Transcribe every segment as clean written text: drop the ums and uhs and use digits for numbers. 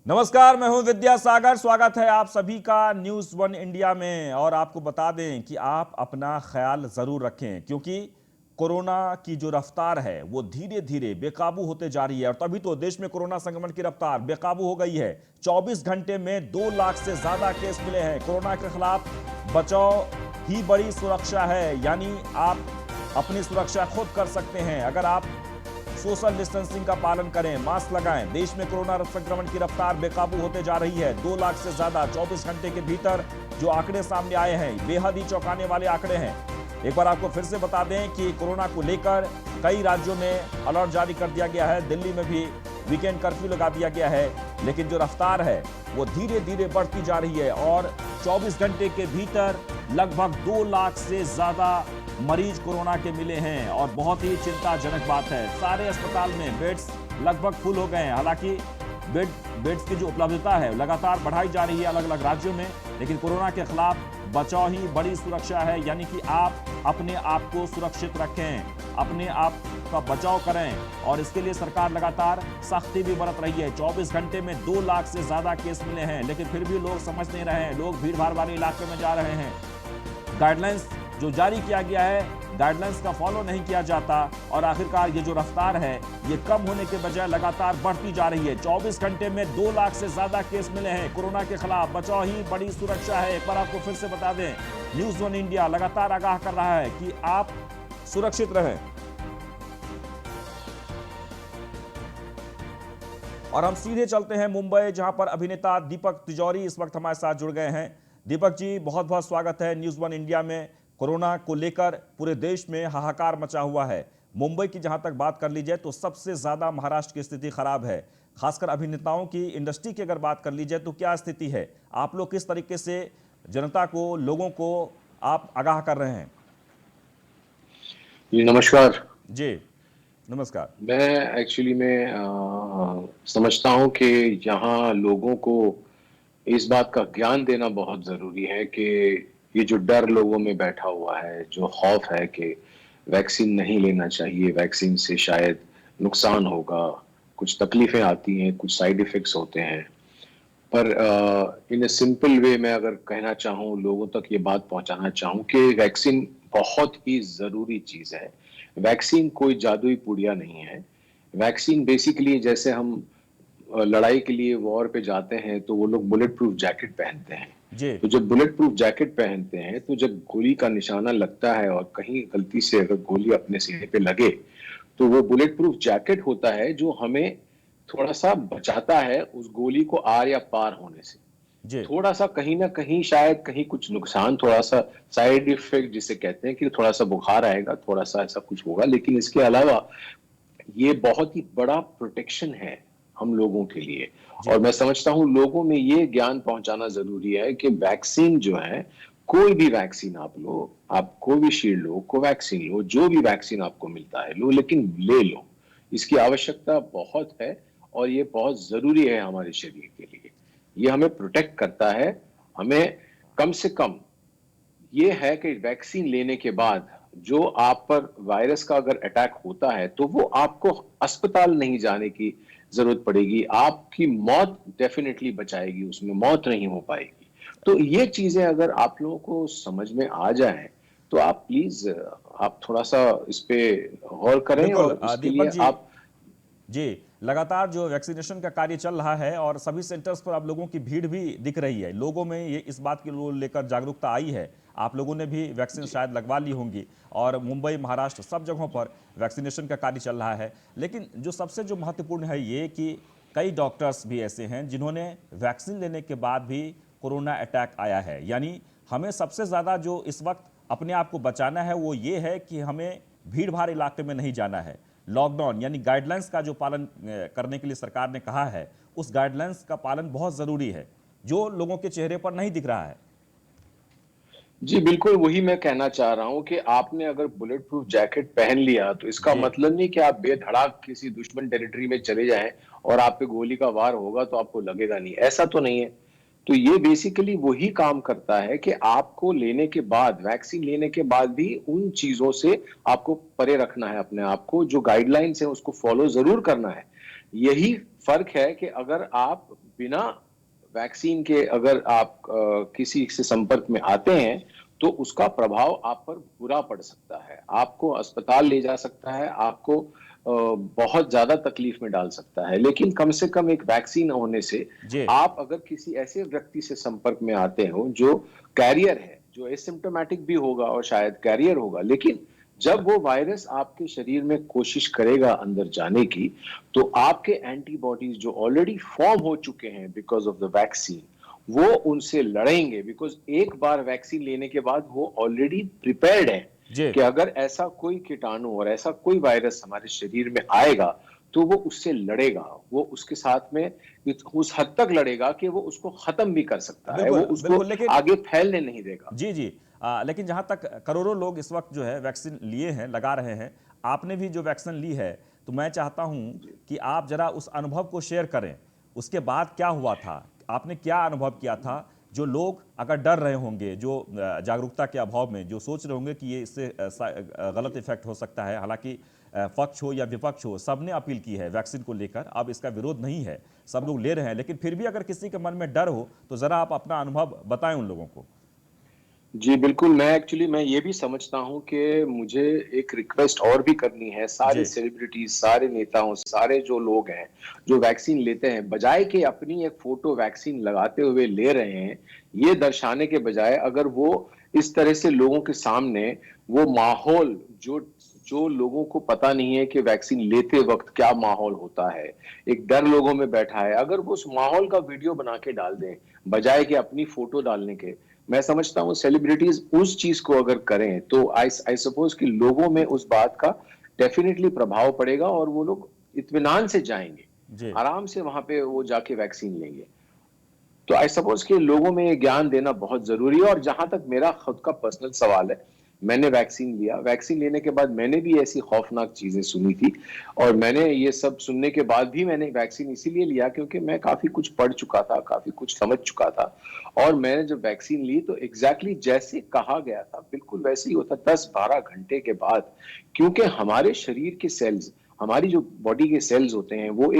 नमस्कार, मैं हूं विद्यासागर। स्वागत है आप सभी का न्यूज़ वन इंडिया में। और आपको बता दें कि आप अपना ख्याल जरूर रखें, क्योंकि कोरोना की जो रफ्तार है वो धीरे धीरे बेकाबू होते जा रही है। और तभी तो देश में कोरोना संक्रमण की रफ्तार बेकाबू हो गई है। 24 घंटे में 2 लाख से ज्यादा केस मिले हैं। कोरोना के खिलाफ बचाव ही बड़ी सुरक्षा है, यानी आप अपनी सुरक्षा खुद कर सकते हैं अगर आप सोशल डिस्टेंसिंग का पालन करें, मास्क लगाएं। देश में कोरोना संक्रमण की रफ्तार बेकाबू होते जा रही है। 2 लाख से ज्यादा 24 घंटे के भीतर जो आंकड़े सामने आए हैं, बेहद ही चौंकाने वाले आंकड़े हैं। एक बार आपको फिर से बता दें कि कोरोना को लेकर कई राज्यों में अलर्ट जारी कर दिया गया है। दिल्ली में भी वीकेंड कर्फ्यू लगा दिया गया है। लेकिन जो रफ्तार है वो धीरे धीरे बढ़ती जा रही है और 24 घंटे के भीतर लगभग 2 लाख से ज्यादा मरीज कोरोना के मिले हैं। और बहुत ही चिंताजनक बात है, सारे अस्पताल में बेड्स लगभग फुल हो गए हैं। हालांकि बेड्स की जो उपलब्धता है लगातार बढ़ाई जा रही है अलग अलग राज्यों में, लेकिन कोरोना के खिलाफ बचाव ही बड़ी सुरक्षा है। यानी कि आप अपने आप को सुरक्षित रखें, अपने आप का बचाव करें। और इसके लिए सरकार लगातार सख्ती भी बरत रही है। 24 घंटे में 2 लाख से ज्यादा केस मिले हैं, लेकिन फिर भी लोग समझ नहीं रहे हैं। लोग भीड़ भाड़ वाले इलाके में जा रहे हैं। गाइडलाइंस जो जारी किया गया है, गाइडलाइंस का फॉलो नहीं किया जाता और आखिरकार ये जो रफ्तार है ये कम होने के बजाय लगातार बढ़ती जा रही है। 24 घंटे में 2 लाख से ज्यादा केस मिले हैं। कोरोना के खिलाफ बचाव ही बड़ी सुरक्षा है। एक बार आपको फिर से बता दें, न्यूज़ वन इंडिया लगातार आगाह कर रहा है कि आप सुरक्षित रहें। और हम सीधे चलते हैं मुंबई, जहां पर अभिनेता दीपक तिजोरी इस वक्त हमारे साथ जुड़ गए हैं। दीपक जी, बहुत बहुत स्वागत है न्यूज़ वन इंडिया में। कोरोना को लेकर पूरे देश में हाहाकार मचा हुआ है। मुंबई की जहां तक बात कर ली जाए तो सबसे ज्यादा महाराष्ट्र की स्थिति खराब है। खासकर अभिनेताओं की इंडस्ट्री की अगर बात कर ली जाए तो क्या स्थिति है? आप लोग किस तरीके से जनता को, लोगों को आप आगाह कर रहे हैं? जी नमस्कार। जी नमस्कार। मैं एक्चुअली में समझता हूं कि यहाँ लोगों को इस बात का ज्ञान देना बहुत जरूरी है कि ये जो डर लोगों में बैठा हुआ है, जो खौफ है कि वैक्सीन नहीं लेना चाहिए, वैक्सीन से शायद नुकसान होगा, कुछ तकलीफें आती हैं, कुछ साइड इफेक्ट्स होते हैं। पर इन ए सिंपल वे में अगर कहना चाहूँ, लोगों तक ये बात पहुंचाना चाहूँ कि वैक्सीन बहुत ही जरूरी चीज है। वैक्सीन कोई जादुई पुड़िया नहीं है। वैक्सीन बेसिकली जैसे हम लड़ाई के लिए वॉर पे जाते हैं तो वो लोग बुलेट प्रूफ जैकेट पहनते हैं। जी तो जब बुलेट प्रूफ जैकेट पहनते हैं तो जब गोली का निशाना लगता है और कहीं गलती से अगर गोली अपने सीने पे लगे तो वो बुलेट प्रूफ जैकेट होता है जो हमें थोड़ा सा बचाता है उस गोली को आर या पार होने से। जी थोड़ा सा कहीं ना कहीं शायद कहीं कुछ नुकसान, थोड़ा सा साइड इफेक्ट जिसे कहते हैं कि थोड़ा सा बुखार आएगा, थोड़ा सा ऐसा कुछ होगा, लेकिन इसके अलावा ये बहुत ही बड़ा प्रोटेक्शन है हम लोगों के लिए। और जी मैं समझता हूं लोगों में ये ज्ञान पहुंचाना जरूरी है कि वैक्सीन जो है, कोई भी वैक्सीन आप लो, आप कोविशील्ड लो, कोवैक्सीन लो, जो भी वैक्सीन आपको मिलता है लो, लेकिन ले लो। इसकी आवश्यकता बहुत है और ये बहुत जरूरी है हमारे शरीर के लिए। ये हमें प्रोटेक्ट करता है। हमें कम से कम ये है कि वैक्सीन लेने के बाद जो आप पर वायरस का अगर अटैक होता है तो वो आपको अस्पताल नहीं जाने की जरूरत पड़ेगी, आपकी मौत डेफिनेटली बचाएगी, उसमें मौत नहीं हो पाएगी। तो ये चीजें अगर आप लोगों को समझ में आ जाए तो आप प्लीज आप थोड़ा सा इस पे गौर करें बिल्कुल। और उसके दीपक लिए जी, आप। जी, लगातार जो वैक्सीनेशन का कार्य चल रहा है और सभी सेंटर्स पर अब लोगों की भीड़ भी दिख रही है। लोगों में ये इस बात की लेकर जागरूकता आई है। आप लोगों ने भी वैक्सीन जी शायद लगवा ली होंगी। और मुंबई, महाराष्ट्र, सब जगहों पर वैक्सीनेशन का कार्य चल रहा है। लेकिन जो सबसे जो महत्वपूर्ण है ये कि कई डॉक्टर्स भी ऐसे हैं जिन्होंने वैक्सीन लेने के बाद भी कोरोना अटैक आया है। यानी हमें सबसे ज़्यादा जो इस वक्त अपने आप को बचाना है वो ये है कि हमें भीड़ भाड़ इलाके में नहीं जाना है। लॉकडाउन यानी गाइडलाइंस का जो पालन करने के लिए सरकार ने कहा है, उस गाइडलाइंस का पालन बहुत जरूरी है, जो लोगों के चेहरे पर नहीं दिख रहा है। जी बिल्कुल, वही मैं कहना चाह रहा हूं कि आपने अगर बुलेट प्रूफ जैकेट पहन लिया तो इसका जी मतलब नहीं कि आप बेधड़ाक किसी दुश्मन टेरिटरी में चले जाएं और आप पे गोली का वार होगा तो आपको लगेगा नहीं, ऐसा तो नहीं है। तो ये बेसिकली वही काम करता है कि आपको लेने के बाद, वैक्सीन लेने के बाद भी उन चीजों से आपको परे रखना है अपने आप को। जो गाइडलाइंस है उसको फॉलो जरूर करना है। यही फर्क है कि अगर आप बिना वैक्सीन के अगर आप किसी से संपर्क में आते हैं तो उसका प्रभाव आप पर बुरा पड़ सकता है, आपको अस्पताल ले जा सकता है, आपको बहुत ज्यादा तकलीफ में डाल सकता है। लेकिन कम से कम एक वैक्सीन होने से जी आप अगर किसी ऐसे व्यक्ति से संपर्क में आते हो जो कैरियर है, जो एसिम्प्टोमेटिक भी होगा और शायद कैरियर होगा, लेकिन जब वो वायरस आपके शरीर में कोशिश करेगा अंदर जाने की, तो आपके एंटीबॉडीज जो ऑलरेडी फॉर्म हो चुके हैं बिकॉज ऑफ द वैक्सीन, वो उनसे लड़ेंगे। बिकॉज एक बार वैक्सीन लेने के बाद वो ऑलरेडी प्रिपेयर्ड है जी कि अगर ऐसा कोई कीटाणु और ऐसा कोई वायरस हमारे शरीर में आएगा तो वो उससे लड़ेगा, वो उसके साथ में उस हद तक लड़ेगा कि वो उसको खत्म भी कर सकता है, वो बिल्कुल उसको बिल्कुल। लेकिन आगे फैलने नहीं देगा। जी जी लेकिन जहां तक करोड़ों लोग इस वक्त जो है वैक्सीन लिए हैं, लगा रहे हैं, आपने भी जो वैक्सीन ली है, तो मैं चाहता हूं कि आप जरा उस अनुभव को शेयर करें। उसके बाद क्या हुआ था, आपने क्या अनुभव किया था? जो लोग अगर डर रहे होंगे, जो जागरूकता के अभाव में जो सोच रहे होंगे कि ये इससे गलत इफेक्ट हो सकता है, हालांकि पक्ष हो या विपक्ष हो, सबने अपील की है वैक्सीन को लेकर, अब इसका विरोध नहीं है, सब लोग ले रहे हैं, लेकिन फिर भी अगर किसी के मन में डर हो तो जरा आप अपना अनुभव बताएं उन लोगों को। जी, बिल्कुल। मैं ये भी समझता हूँ कि मुझे एक रिक्वेस्ट और भी करनी है सारे जी सेलिब्रिटीज, सारे नेताओं, सारे जो लोग हैं, जो वैक्सीन लेते हैं, बजाय कि अपनी एक फोटो वैक्सीन लगाते हुए ले रहे हैं, ये दर्शाने के बजाय अगर वो इस तरह से लोगों के सामने वो माहौल जो जो लोगों को पता नहीं है कि वैक्सीन लेते वक्त क्या माहौल होता है, एक डर लोगों में बैठा है, अगर वो उस माहौल का वीडियो बना के डाल दें, बजाय कि अपनी फोटो डालने के, मैं समझता हूँ सेलिब्रिटीज उस चीज को अगर करें तो आई सपोज कि लोगों में उस बात का डेफिनेटली प्रभाव पड़ेगा और वो लोग इत्मीनान से जाएंगे, जी आराम से वहां पे वो जाके वैक्सीन लेंगे। तो आई सपोज कि लोगों में ये ज्ञान देना बहुत जरूरी है। और जहां तक मेरा खुद का पर्सनल सवाल है, मैंने वैक्सीन लिया, वैक्सीन लेने के बाद मैंने भी ऐसी खौफनाक चीजें सुनी थी, और मैंने ये सब सुनने के बाद भी मैंने वैक्सीन इसीलिए लिया क्योंकि मैं काफी कुछ पढ़ चुका था, काफी कुछ समझ चुका था। और मैंने जब वैक्सीन ली तो एग्जैक्टली जैसे कहा गया था बिल्कुल वैसे ही होता, 10-12 घंटे के बाद। क्योंकि हमारे शरीर के सेल्स, हमारी जो बॉडी के सेल्स होते हैं, वो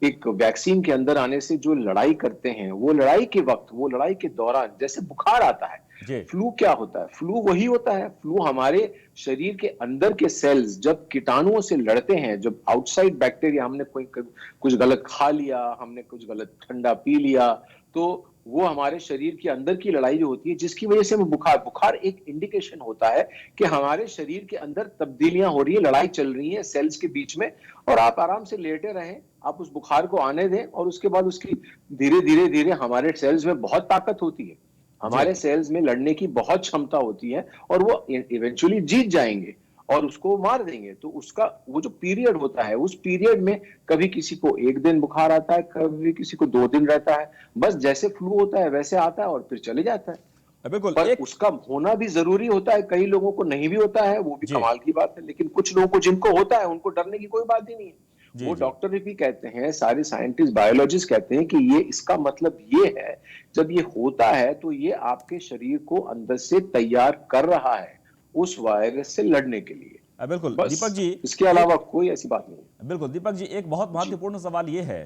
एक वैक्सीन के अंदर आने से जो लड़ाई करते हैं, वो लड़ाई के वक्त, वो लड़ाई के दौरान, जैसे बुखार आता है, जी फ्लू क्या होता है, फ्लू वही होता है। फ्लू हमारे शरीर के अंदर के सेल्स जब कीटाणुओं से लड़ते हैं, जब आउटसाइड बैक्टीरिया, हमने कोई कुछ गलत खा लिया, हमने कुछ गलत ठंडा पी लिया, तो वो हमारे शरीर के अंदर की लड़ाई जो होती है, जिसकी वजह से वो बुखार एक इंडिकेशन होता है कि हमारे शरीर के अंदर तब्दीलियां हो रही है, लड़ाई चल रही है सेल्स के बीच में। और आप आराम से लेटे रहें, आप उस बुखार को आने दें, और उसके बाद उसकी धीरे धीरे धीरे हमारे सेल्स में बहुत ताकत होती है, जी हमारे सेल्स में लड़ने की बहुत क्षमता होती है, और वो इवेंचुअली जीत जाएंगे और उसको मार देंगे। तो उसका वो जो पीरियड होता है, उस पीरियड में कभी किसी को 1 दिन बुखार आता है, कभी किसी को 2 दिन रहता है, बस जैसे फ्लू होता है वैसे आता है और फिर चले जाता है। बिल्कुल पर एक उसका होना भी जरूरी होता है, कई लोगों को नहीं भी होता है, वो भी जी कमाल की बात है, लेकिन कुछ लोगों को जिनको होता है उनको डरने की कोई बात ही नहीं है। जी वो जी डॉक्टर भी कहते हैं, सारे साइंटिस्ट, बायोलॉजिस्ट कहते हैं कि ये, इसका मतलब ये है, जब ये होता है तो ये आपके शरीर को अंदर से तैयार कर रहा है उस वायरस से लड़ने के लिए। बिल्कुल बस, दीपक जी इसके एक अलावा कोई ऐसी बात नहीं है। बिल्कुल दीपक जी, एक बहुत जी। महत्वपूर्ण सवाल ये है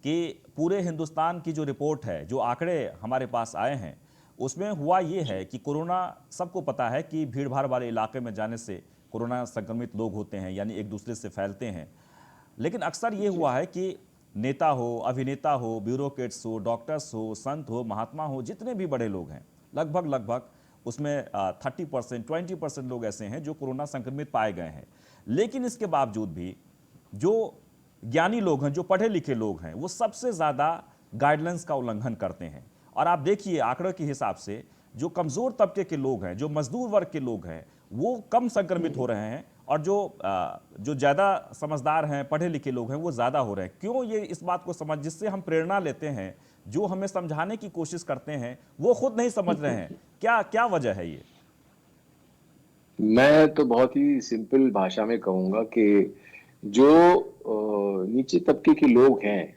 कि पूरे हिंदुस्तान की जो रिपोर्ट है, जो आंकड़े हमारे पास आए हैं, उसमें हुआ ये जी। है कि कोरोना, सबको पता है कि भीड़ भाड़ वाले इलाके में जाने से कोरोना संक्रमित लोग होते हैं, यानी एक दूसरे से फैलते हैं। लेकिन अक्सर ये जी। हुआ है कि नेता हो, अभिनेता हो, ब्यूरोक्रेट्स हो, डॉक्टर्स हो, संत हो, महात्मा हो, जितने भी बड़े लोग हैं, लगभग लगभग उसमें 30% 20% लोग ऐसे हैं जो कोरोना संक्रमित पाए गए हैं। लेकिन इसके बावजूद भी जो ज्ञानी लोग हैं, जो पढ़े लिखे लोग हैं, वो सबसे ज़्यादा गाइडलाइंस का उल्लंघन करते हैं। और आप देखिए आंकड़ों के हिसाब से जो कमज़ोर तबके के लोग हैं, जो मजदूर वर्ग के लोग हैं, वो कम संक्रमित हो रहे हैं, और जो ज़्यादा समझदार हैं, पढ़े लिखे लोग हैं, वो ज़्यादा हो रहे हैं। क्यों ये इस बात को समझ, जिससे हम प्रेरणा लेते हैं, जो हमें समझाने की कोशिश करते हैं, वो खुद नहीं समझ रहे हैं? क्या क्या वजह है ये? मैं तो बहुत ही सिंपल भाषा में कहूंगा कि जो नीचे तबके के लोग हैं,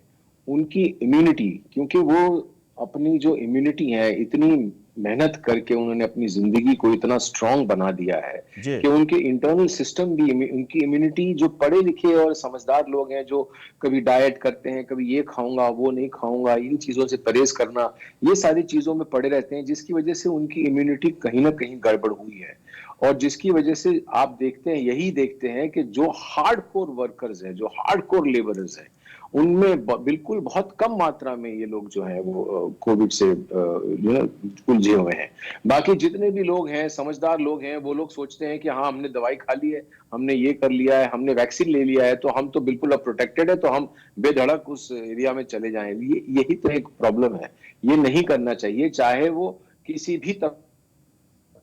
उनकी इम्यूनिटी, क्योंकि वो अपनी जो इम्यूनिटी है इतनी मेहनत करके उन्होंने अपनी जिंदगी को इतना स्ट्रांग बना दिया है जी। कि उनके इंटरनल सिस्टम भी, उनकी इम्यूनिटी, जो पढ़े लिखे और समझदार लोग हैं, जो कभी डाइट करते हैं, कभी ये खाऊंगा वो नहीं खाऊंगा, इन चीजों से परहेज करना, ये सारी चीजों में पड़े रहते हैं, जिसकी वजह से उनकी इम्यूनिटी कहीं ना कहीं गड़बड़ हुई है। और जिसकी वजह से आप देखते हैं, यही देखते हैं कि जो हार्डकोर वर्कर्स हैं, जो हार्डकोर लेबरर्स हैं, उनमें बिल्कुल बहुत कम मात्रा में ये लोग जो है वो कोविड से जो है उलझे हुए हैं। बाकी जितने भी लोग हैं, समझदार लोग हैं, वो लोग सोचते हैं कि हाँ, हमने दवाई खा ली है, हमने ये कर लिया है, हमने वैक्सीन ले लिया है, तो हम तो बिल्कुल अब प्रोटेक्टेड है, तो हम बेधड़क उस एरिया में चले जाएं। यही तो एक प्रॉब्लम है। ये नहीं करना चाहिए, चाहे वो किसी भी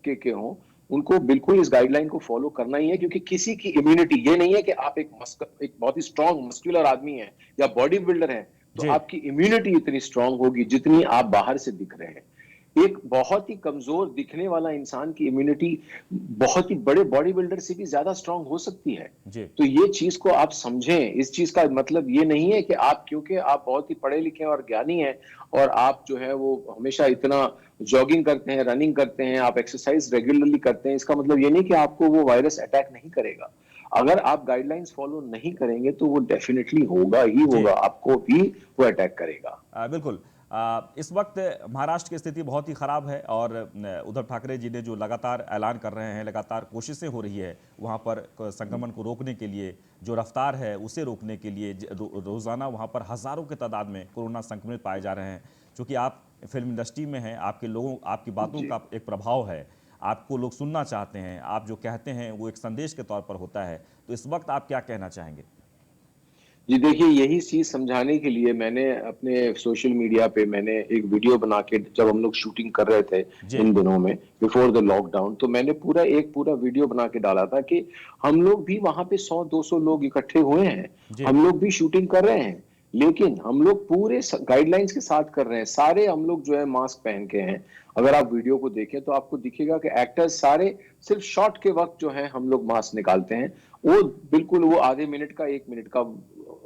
के हों, उनको बिल्कुल इस गाइडलाइन को फॉलो करना ही है, क्योंकि किसी की इम्यूनिटी, ये नहीं है कि आप एक बहुत ही स्ट्रांग मस्कुलर आदमी हैं या बॉडी बिल्डर हैं तो जी। आपकी इम्यूनिटी इतनी स्ट्रांग होगी जितनी आप बाहर से दिख रहे हैं। एक बहुत ही कमजोर दिखने वाला इंसान की इम्यूनिटी बहुत ही बड़े बॉडी बिल्डर से भी ज्यादा स्ट्रांग हो सकती है। जी। तो ये चीज को आप समझें। इस चीज का मतलब ये नहीं है कि आप, क्योंकि आप बहुत ही पढ़े लिखे और ज्ञानी हैं और आप जो है वो हमेशा इतना जॉगिंग करते हैं, रनिंग करते हैं, आप एक्सरसाइज रेगुलरली करते हैं, इसका मतलब ये नहीं कि आपको वो वायरस अटैक नहीं करेगा। अगर आप गाइडलाइंस फॉलो नहीं करेंगे तो वो डेफिनेटली होगा ही जी। होगा, आपको भी वो अटैक करेगा। बिल्कुल। इस वक्त महाराष्ट्र की स्थिति बहुत ही खराब है और उद्धव ठाकरे जी ने जो लगातार ऐलान कर रहे हैं, लगातार कोशिशें हो रही है वहाँ पर संक्रमण को रोकने के लिए, जो रफ्तार है उसे रोकने के लिए रोज़ाना वहाँ पर हज़ारों के तादाद में कोरोना संक्रमित पाए जा रहे हैं। क्योंकि आप फिल्म इंडस्ट्री में हैं, आपके लोगों, आपकी बातों जी का एक प्रभाव है, आपको लोग सुनना चाहते हैं, आप जो कहते हैं वो एक संदेश के तौर पर होता है। तो इस वक्त आप क्या कहना चाहेंगे? जी, देखिए, यही चीज समझाने के लिए मैंने अपने सोशल मीडिया पे मैंने एक वीडियो बना के, जब हम लोग शूटिंग कर रहे थे जी। इन दिनों में बिफोर द लॉकडाउन, तो मैंने पूरा वीडियो बना के डाला था कि हम लोग भी वहां पे 100-200 लोग इकट्ठे हुए हैं, जी। हम लोग भी शूटिंग कर रहे हैं, लेकिन हम लोग पूरे गाइडलाइंस के साथ कर रहे हैं। सारे हम लोग जो है मास्क पहन के हैं। अगर आप वीडियो को देखें तो आपको दिखेगा कि एक्टर्स सारे सिर्फ शॉट के वक्त जो है हम लोग मास्क निकालते हैं। वो बिल्कुल वो आधे मिनट का, 1 मिनट का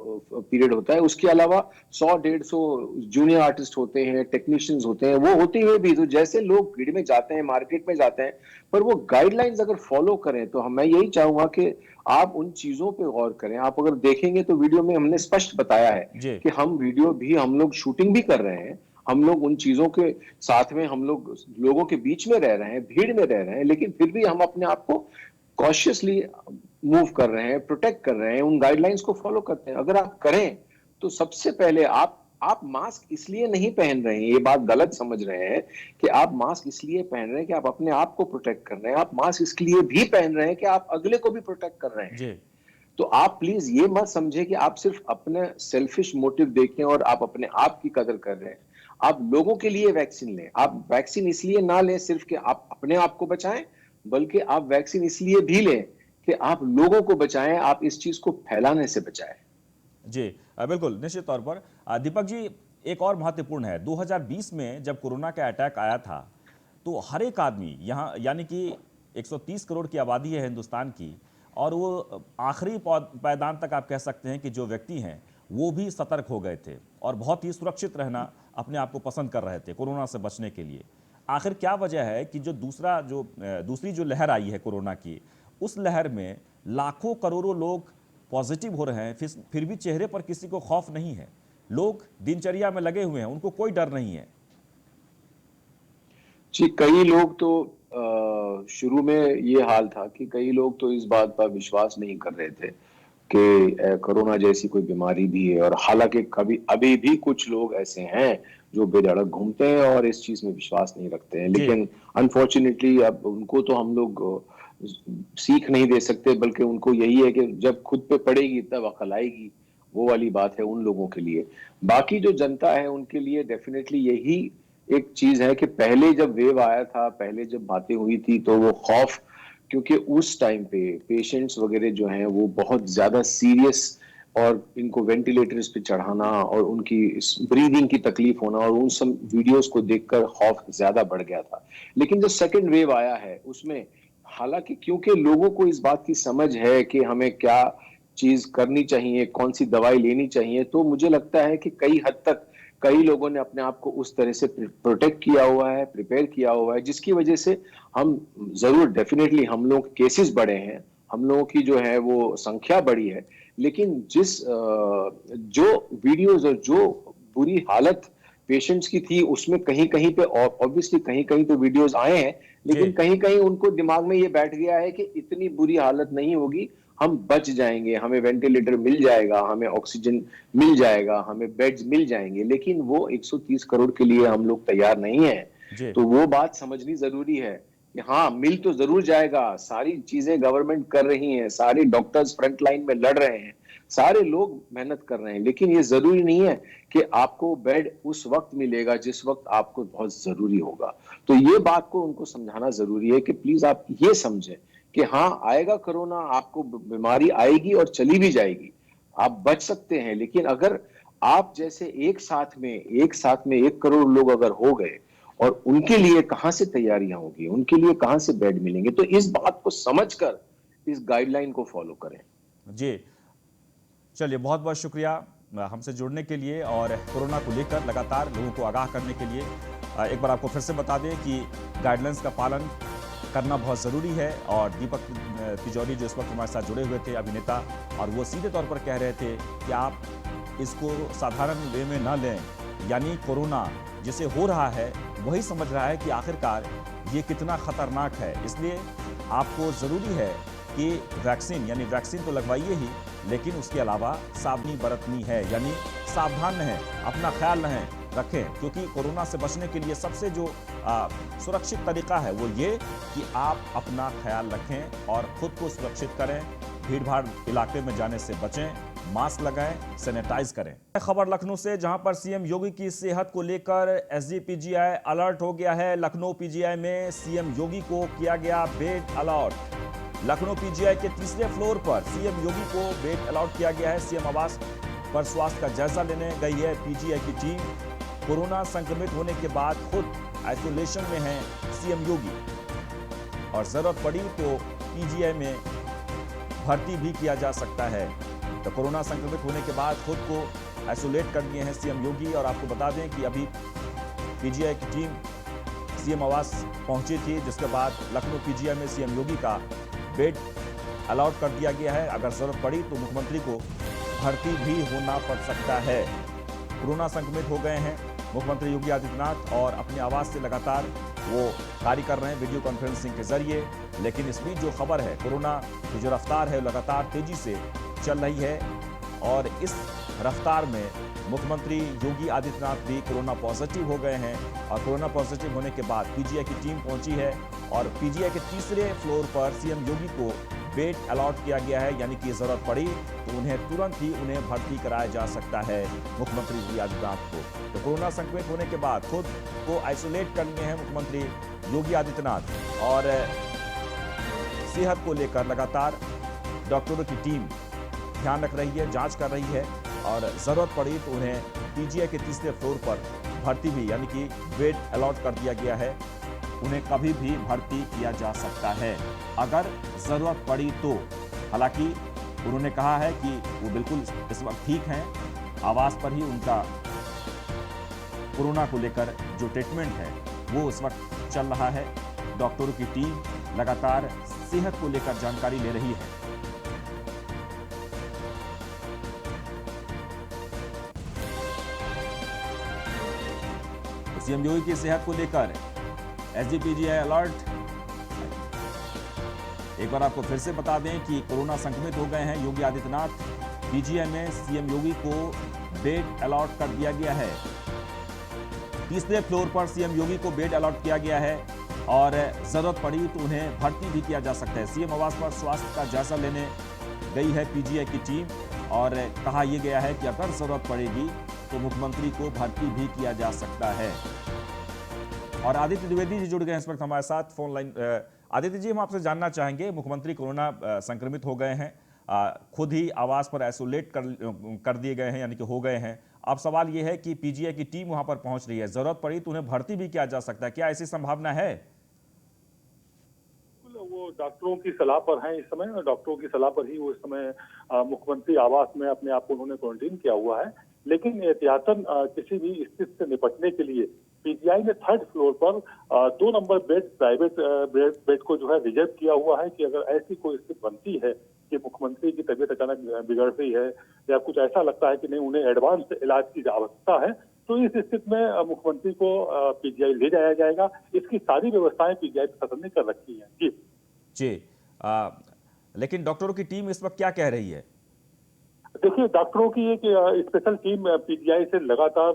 पीरियड होता है। उसके अलावा 100-150 जूनियर आर्टिस्ट होते हैं, टेक्नीशियंस होते हैं, वो होते हुए भी तो जैसे लोग भीड़ में जाते हैं, मार्केट में जाते हैं, पर वो गाइडलाइंस अगर फॉलो करें तो मैं यही चाहूंगा कि आप उन चीजों पे गौर करें। आप अगर देखेंगे तो वीडियो में हमने स्पष्ट बताया है जी। कि हम लोग शूटिंग भी कर रहे हैं, हम लोग उन चीजों के साथ में, हम लोग लोगों के बीच में रह रहे हैं, भीड़ में रह रहे हैं, लेकिन फिर भी हम अपने आप को कॉशियसली मूव कर रहे हैं, प्रोटेक्ट कर रहे हैं, उन गाइडलाइंस को फॉलो करते हैं। अगर आप करें तो सबसे पहले आप मास्क इसलिए नहीं पहन रहे हैं, ये बात गलत समझ रहे हैं कि आप मास्क इसलिए पहन रहे हैं कि आप अपने आप को प्रोटेक्ट कर रहे हैं। आप मास्क इसलिए भी पहन रहे हैं कि आप अगले को भी प्रोटेक्ट कर रहे हैं। जी। तो आप प्लीज ये मत समझे कि आप सिर्फ अपने सेल्फिश मोटिव देखें और आप अपने आप की कदर कर रहे हैं। आप लोगों के लिए वैक्सीन लें। आप वैक्सीन इसलिए ना लें सिर्फ कि आप अपने आप को बचाएं, बल्कि आप वैक्सीन इसलिए भी लें कि आप लोगों को बचाएं, आप इस चीज को फैलाने से बचाएं। जी। बिल्कुल, निश्चित तौर पर। दीपक जी, एक और महत्वपूर्ण है, 2020 में जब कोरोना का अटैक आया था तो हर एक आदमी यहाँ, यानी कि 130 करोड़ की आबादी है हिंदुस्तान की, और वो आखिरी पायदान तक आप कह सकते हैं कि जो व्यक्ति हैं वो भी सतर्क हो गए थे और बहुत ही सुरक्षित रहना अपने आप को पसंद कर रहे थे कोरोना से बचने के लिए। आखिर क्या वजह है कि जो दूसरी जो लहर आई है कोरोना की, उस लहर में लाखों करोड़ों लोग पॉजिटिव हो रहे हैं, फिर भी चेहरे पर किसी को खौफ नहीं है, लोग दिनचर्या में लगे हुए हैं, उनको कोई डर नहीं है? जी, कई लोग तो शुरू में ये हाल था कि कई लोग तो इस बात पर विश्वास नहीं कर रहे थे कि कोरोना जैसी कोई बीमारी भी है, और हालांकि कभी अभी भी कुछ लोग ऐसे हैं जो बेधड़क घूमते हैं और इस चीज में विश्वास नहीं रखते हैं। जी। लेकिन अनफॉर्चुनेटली अब उनको तो हम लोग सीख नहीं दे सकते, बल्कि उनको यही है कि जब खुद पे पड़ेगी तब अकल आएगी। वो वाली बात है उन लोगों के लिए। बाकी जो जनता है उनके लिए डेफिनेटली यही एक चीज है कि पहले जब वेव आया था, पहले जब बातें हुई थी, तो वो खौफ, क्योंकि उस टाइम पे पेशेंट्स वगैरह जो हैं वो बहुत ज्यादा सीरियस, और इनको वेंटिलेटर्स पे चढ़ाना और उनकी ब्रीदिंग की तकलीफ होना, और उन सब वीडियोस को देखकर खौफ ज्यादा बढ़ गया था। लेकिन जो सेकंड वेव आया है उसमें, हालांकि क्योंकि लोगों को इस बात की समझ है कि हमें क्या चीज करनी चाहिए, कौन सी दवाई लेनी चाहिए, तो मुझे लगता है कि कई हद तक कई लोगों ने अपने आप को उस तरह से प्रोटेक्ट किया हुआ है, प्रिपेयर किया हुआ है, जिसकी वजह से हम जरूर डेफिनेटली हम लोग केसेस बढ़े हैं, हम लोगों की जो है वो संख्या बढ़ी है, लेकिन जो वीडियोज और जो बुरी हालत पेशेंट्स की थी उसमें कहीं कहीं पे ऑब्वियसली कहीं कहीं तो वीडियोस आए हैं, जी। लेकिन कहीं कहीं उनको दिमाग में ये बैठ गया है कि इतनी बुरी हालत नहीं होगी, हम बच जाएंगे, हमें वेंटिलेटर मिल जाएगा, हमें ऑक्सीजन मिल जाएगा, हमें बेड्स मिल जाएंगे, लेकिन वो 130 करोड़ के लिए हम लोग तैयार नहीं है। जी। तो वो बात समझनी जरूरी है कि हाँ मिल तो जरूर जाएगा, सारी चीजें गवर्नमेंट कर रही है, सारे डॉक्टर्स फ्रंट लाइन में लड़ रहे हैं, सारे लोग मेहनत कर रहे हैं, लेकिन ये जरूरी नहीं है कि आपको बेड उस वक्त मिलेगा जिस वक्त आपको बहुत जरूरी होगा। तो ये बात को उनको समझाना जरूरी है कि प्लीज आप ये समझें कि हाँ आएगा कोरोना, आपको बीमारी आएगी और चली भी जाएगी, आप बच सकते हैं, लेकिन अगर आप जैसे एक साथ में 1 करोड़ लोग अगर हो गए और उनके लिए कहां से तैयारियां होगी, उनके लिए कहां से बेड मिलेंगे, तो इस बात को समझकर इस गाइडलाइन को फॉलो करें। जी। चलिए, बहुत बहुत शुक्रिया हमसे जुड़ने के लिए और कोरोना को लेकर लगातार लोगों को आगाह करने के लिए। एक बार आपको फिर से बता दें कि गाइडलाइंस का पालन करना बहुत ज़रूरी है। और दीपक तिजौरी जो इस वक्त हमारे साथ जुड़े हुए थे, अभिनेता, और वो सीधे तौर पर कह रहे थे कि आप इसको साधारण वे में न लें, यानी कोरोना जिसे हो रहा है वही समझ रहा है कि आखिरकार ये कितना खतरनाक है। इसलिए आपको ज़रूरी है कि वैक्सीन, यानी वैक्सीन तो लगवाइए ही, लेकिन उसके अलावा सावधानी बरतनी है, यानी सावधान रहें, अपना ख्याल रखें, क्योंकि कोरोना से बचने के लिए सबसे जो सुरक्षित तरीका है वो ये कि आप अपना ख्याल रखें और खुद को सुरक्षित करें, भीड़ भाड़ इलाके में जाने से बचें, मास्क लगाएं, सैनिटाइज करें। खबर लखनऊ से, जहां पर सीएम योगी की सेहत को लेकर एसजीपीजीआई अलर्ट हो गया है। लखनऊ पीजीआई में सीएम योगी को किया गया बेड अलॉट। लखनऊ पीजीआई के तीसरे फ्लोर पर सीएम योगी को बेड अलॉट किया गया है। सीएम आवास पर स्वास्थ्य का जायजा लेने गई है पीजीआई की टीम। कोरोना संक्रमित होने के बाद खुद आइसोलेशन में है सीएम योगी और जरूरत पड़ी तो पीजीआई में भर्ती भी किया जा सकता है। तो कोरोना संक्रमित होने के बाद खुद को आइसोलेट कर दिए हैं सीएम योगी। और आपको बता दें कि अभी पीजीआई की टीम सीएम आवास पहुंची थी, जिसके बाद लखनऊ पीजीआई में सीएम योगी का बेड अलॉट कर दिया गया है। अगर जरूरत पड़ी तो मुख्यमंत्री को भर्ती भी होना पड़ सकता है। कोरोना संक्रमित हो गए हैं मुख्यमंत्री योगी आदित्यनाथ और अपने आवास से लगातार वो कार्य कर रहे हैं वीडियो कॉन्फ्रेंसिंग के जरिए। लेकिन इस बीच जो खबर है, कोरोना की जो रफ्तार है लगातार तेजी से चल रही है और इस रफ्तार में मुख्यमंत्री योगी आदित्यनाथ भी कोरोना पॉजिटिव हो गए हैं। और कोरोना पॉजिटिव होने के बाद पीजीआई की टीम पहुंची है और पीजीआई के तीसरे फ्लोर पर सीएम योगी को बेड अलॉट किया गया है, यानी कि जरूरत पड़ी तो उन्हें तुरंत ही भर्ती कराया जा सकता है मुख्यमंत्री योगी आदित्यनाथ को। तो कोरोना संक्रमित होने के बाद खुद को आइसोलेट कर लिए हैं मुख्यमंत्री योगी आदित्यनाथ और सेहत को लेकर लगातार डॉक्टरों की टीम ध्यान रख रही है, जांच कर रही है और जरूरत पड़ी तो उन्हें पीजीआई के तीसरे फ्लोर पर भर्ती भी, यानी कि बेड अलॉट कर दिया गया है, उन्हें कभी भी भर्ती किया जा सकता है अगर जरूरत पड़ी तो। हालांकि उन्होंने कहा है कि वो बिल्कुल इस वक्त ठीक हैं, आवास पर ही उनका कोरोना को लेकर जो ट्रीटमेंट है वो इस वक्त चल रहा है। डॉक्टरों की टीम लगातार सेहत को लेकर जानकारी ले रही है। सीएम योगी की सेहत को लेकर एसजीपीजीआई अलर्ट। एक बार आपको फिर से बता दें कि कोरोना संक्रमित हो गए हैं योगी आदित्यनाथ। पीजीआई में सीएम योगी को बेड अलॉट कर दिया गया है। तीसरे फ्लोर पर सीएम योगी को बेड अलॉट किया गया है और जरूरत पड़ी तो उन्हें भर्ती भी किया जा सकता है। सीएम आवास पर स्वास्थ्य का जायजा लेने गई है पीजीआई की टीम और कहा यह गया है कि अगर जरूरत पड़ेगी तो मुख्यमंत्री को भर्ती भी किया जा सकता है। और आदित्य द्विवेदी जी जुड़ गए इस वक्त हमारे साथ फोन लाइन। आदित्य जी, हम आपसे जानना चाहेंगे, मुख्यमंत्री कोरोना संक्रमित हो गए हैं, खुद ही आवास पर आइसोलेट कर दिए गए हैं, यानी कि हो गए हैं। अब सवाल यह है कि पीजीआई की टीम वहां पर पहुंच रही है, जरूरत पड़ी तो उन्हें भर्ती भी किया जा सकता है, क्या ऐसी संभावना है? वो डॉक्टरों की सलाह पर हैं इस समय, और डॉक्टरों की सलाह पर ही वो इस समय मुख्यमंत्री आवास में अपने आप को उन्होंने क्वारंटीन किया हुआ है। लेकिन एहतियातन किसी भी स्थिति से निपटने के लिए पीजीआई ने 3rd फ्लोर पर 2 नंबर बेड प्राइवेट बेड को जो है रिजर्व किया हुआ है कि अगर ऐसी कोई स्थिति बनती है कि मुख्यमंत्री की तबीयत अचानक बिगड़ रही है या कुछ ऐसा लगता है कि नहीं उन्हें एडवांस इलाज की आवश्यकता है, तो इस स्थिति में मुख्यमंत्री को पीजीआई ले जाया जाएगा। इसकी सारी व्यवस्थाएं पीजीआई प्रशासन ने कर रखी हैं। जी जी। लेकिन डॉक्टरों की टीम इस वक्त क्या कह रही है? देखिए, डॉक्टरों की एक स्पेशल टीम पीजीआई से लगातार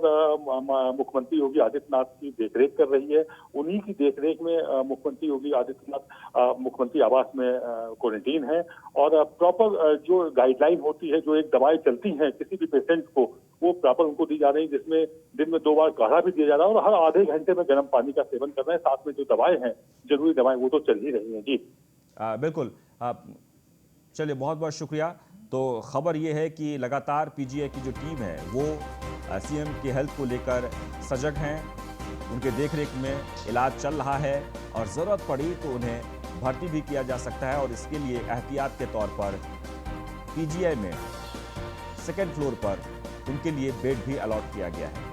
मुख्यमंत्री योगी आदित्यनाथ की देखरेख कर रही है। उन्हीं की देखरेख में मुख्यमंत्री योगी आदित्यनाथ मुख्यमंत्री आवास में क्वारंटीन है और प्रॉपर जो गाइडलाइन होती है, जो एक दवाएं चलती हैं किसी भी पेशेंट को, वो प्रॉपर उनको दी जा रही है, जिसमें दिन में 2 बार काढ़ा भी दिया जा रहा है और हर आधे घंटे में गर्म पानी का सेवन करना है। साथ में जो दवाएं हैं, जरूरी दवाएं, वो तो चल ही रही हैं। जी बिल्कुल। चलिए, बहुत बहुत शुक्रिया। तो खबर ये है कि लगातार पीजीआई की जो टीम है वो सीएम की हेल्थ को लेकर सजग हैं, उनके देखरेख में इलाज चल रहा है और ज़रूरत पड़ी तो उन्हें भर्ती भी किया जा सकता है और इसके लिए एहतियात के तौर पर पीजीआई में 2nd फ्लोर पर उनके लिए बेड भी अलॉट किया गया है।